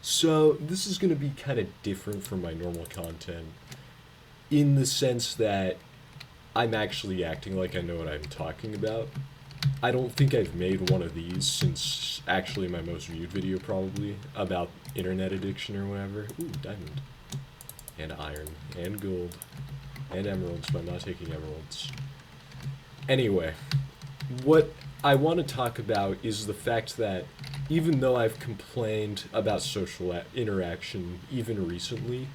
So, this is going to be kind of different from my normal content in the sense that I'm actually acting like I know what I'm talking about. I don't think I've made one of these since actually my most viewed video, probably, about internet addiction or whatever. Ooh, diamond. And iron. And gold. And emeralds, but I'm not taking emeralds. Anyway, what I want to talk about is the fact that even though I've complained about social interaction even recently,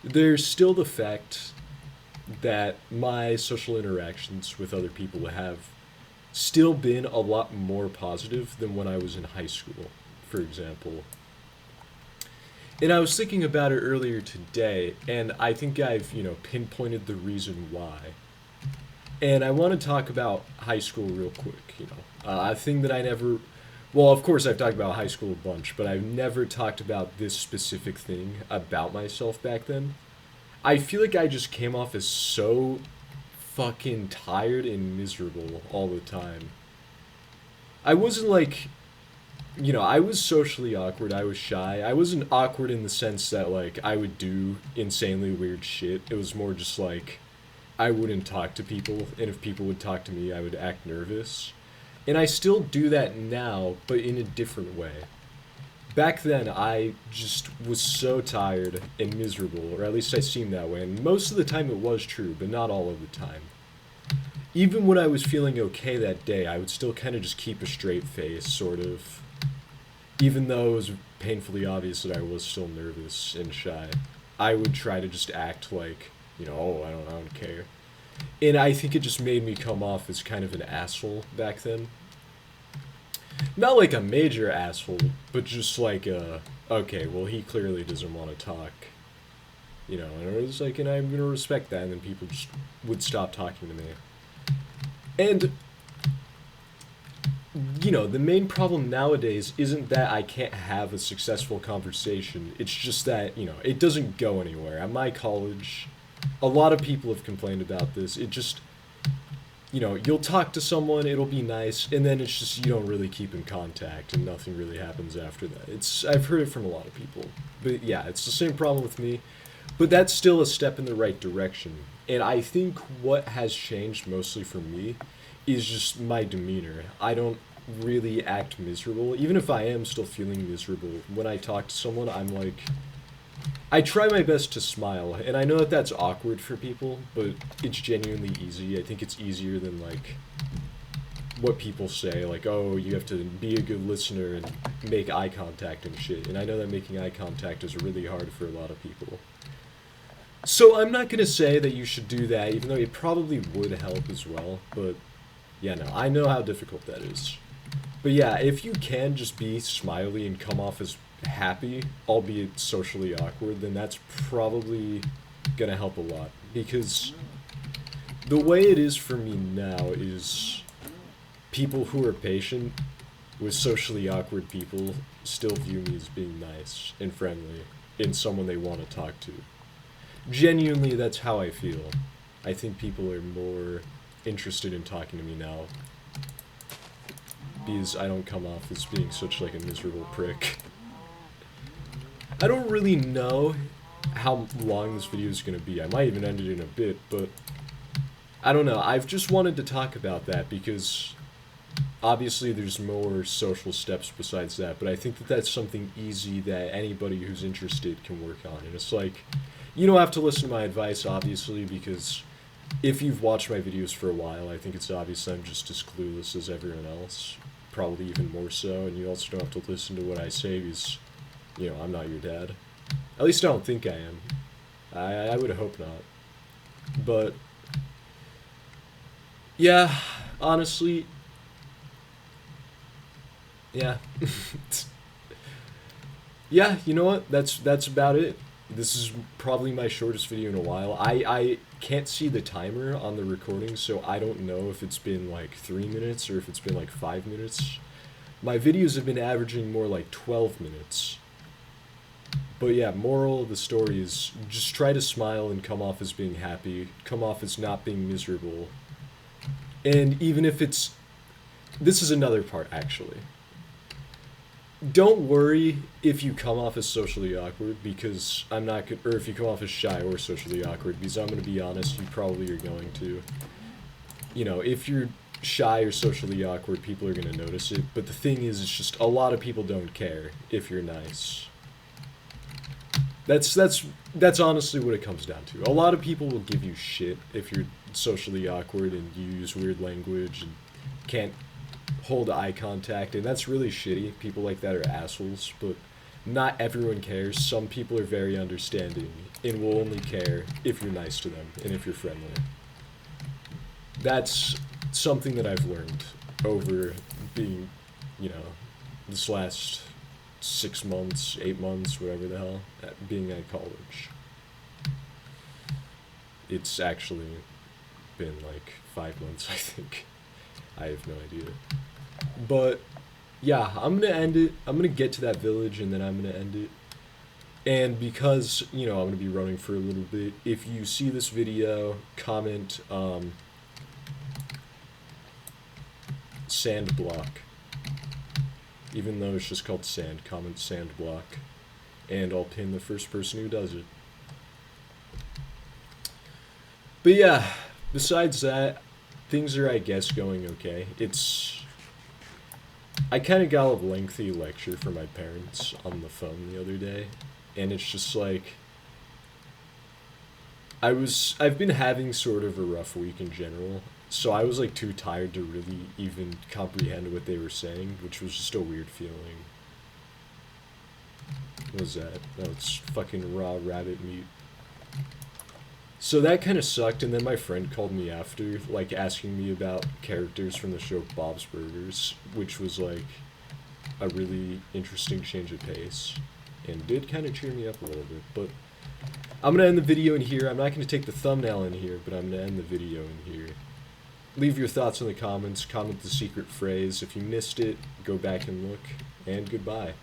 there's still the fact that my social interactions with other people have still been a lot more positive than when I was in high school, for example. And I was thinking about it earlier today, and I think I've, pinpointed the reason why. And I want to talk about high school real quick, a thing that I never. Well, of course, I've talked about high school a bunch, but I've never talked about this specific thing about myself back then. I feel like I just came off as so fucking tired and miserable all the time. I wasn't like, I was socially awkward. I was shy. I wasn't awkward in the sense that, like, I would do insanely weird shit. It was more just like, I wouldn't talk to people, and if people would talk to me, I would act nervous. And I still do that now, but in a different way. Back then, I just was so tired and miserable, or at least I seemed that way, and most of the time it was true, but not all of the time. Even when I was feeling okay that day, I would still kind of just keep a straight face, sort of. Even though it was painfully obvious that I was still nervous and shy, I would try to just act like, oh, I don't care. And I think it just made me come off as kind of an asshole back then. Not like a major asshole, but just like a, okay, well, he clearly doesn't want to talk. And it was like, and I'm going to respect that, and then people just would stop talking to me. And, the main problem nowadays isn't that I can't have a successful conversation. It's just that, it doesn't go anywhere. At my college, a lot of people have complained about this. It just, you'll talk to someone, it'll be nice, and then it's just you don't really keep in contact, and nothing really happens after that. I've heard it from a lot of people, but yeah, it's the same problem with me. But that's still a step in the right direction, and I think what has changed mostly for me is just my demeanor. I don't really act miserable, even if I am still feeling miserable. When I talk to someone, I'm like, I try my best to smile, and I know that that's awkward for people, but it's genuinely easy. I think it's easier than, like, what people say, like, oh, you have to be a good listener and make eye contact and shit. And I know that making eye contact is really hard for a lot of people. So I'm not gonna say that you should do that, even though it probably would help as well, but yeah, no, I know how difficult that is. But yeah, if you can just be smiley and come off as happy, albeit socially awkward, then that's probably gonna help a lot. Because the way it is for me now is people who are patient with socially awkward people still view me as being nice and friendly and someone they want to talk to. Genuinely, that's how I feel. I think people are more interested in talking to me now because I don't come off as being such like a miserable prick. I don't really know how long this video is going to be. I might even end it in a bit, but I don't know. I've just wanted to talk about that because obviously there's more social steps besides that, but I think that that's something easy that anybody who's interested can work on. And it's like, you don't have to listen to my advice, obviously, because if you've watched my videos for a while, I think it's obvious I'm just as clueless as everyone else, probably even more so, and you also don't have to listen to what I say because, I'm not your dad. At least I don't think I am. I would hope not. But, yeah, honestly, yeah. Yeah, you know what? That's about it. This is probably my shortest video in a while. I can't see the timer on the recording, so I don't know if it's been like 3 minutes or if it's been like 5 minutes. My videos have been averaging more like 12 minutes. But yeah, moral of the story is just try to smile and come off as being happy, come off as not being miserable. And even if it's... This is another part, actually. don't worry if you come off as socially awkward, because I'm not good, or if you come off as shy or socially awkward, because I'm going to be honest, you probably are going to. You know, if you're shy or socially awkward, people are going to notice it. But the thing is, it's just a lot of people don't care if you're nice. That's honestly what it comes down to. A lot of people will give you shit if you're socially awkward and you use weird language and can't hold eye contact, and that's really shitty. People like that are assholes, but not everyone cares. Some people are very understanding and will only care if you're nice to them and if you're friendly. That's something that I've learned over being, you know, this last 6 months, 8 months, whatever the hell, being at college. It's actually been like 5 months, I think. I have no idea. But yeah, I'm gonna end it. I'm gonna get to that village and then I'm gonna end it. And because, you know, I'm gonna be running for a little bit, if you see this video, comment sand block. Even though it's just called sand, comment sand block. And I'll pin the first person who does it. But yeah, besides that, things are, I guess, going okay. I kind of got a lengthy lecture from my parents on the phone the other day, and it's just like, I've been having sort of a rough week in general, so I was like too tired to really even comprehend what they were saying, which was just a weird feeling. What was that? No, it's fucking raw rabbit meat. So that kind of sucked, and then my friend called me after, like, asking me about characters from the show Bob's Burgers, which was, like, a really interesting change of pace, and did kind of cheer me up a little bit. But I'm going to end the video in here. I'm not going to take the thumbnail in here, but I'm going to end the video in here. Leave your thoughts in the comments, comment the secret phrase. If you missed it, go back and look, and goodbye.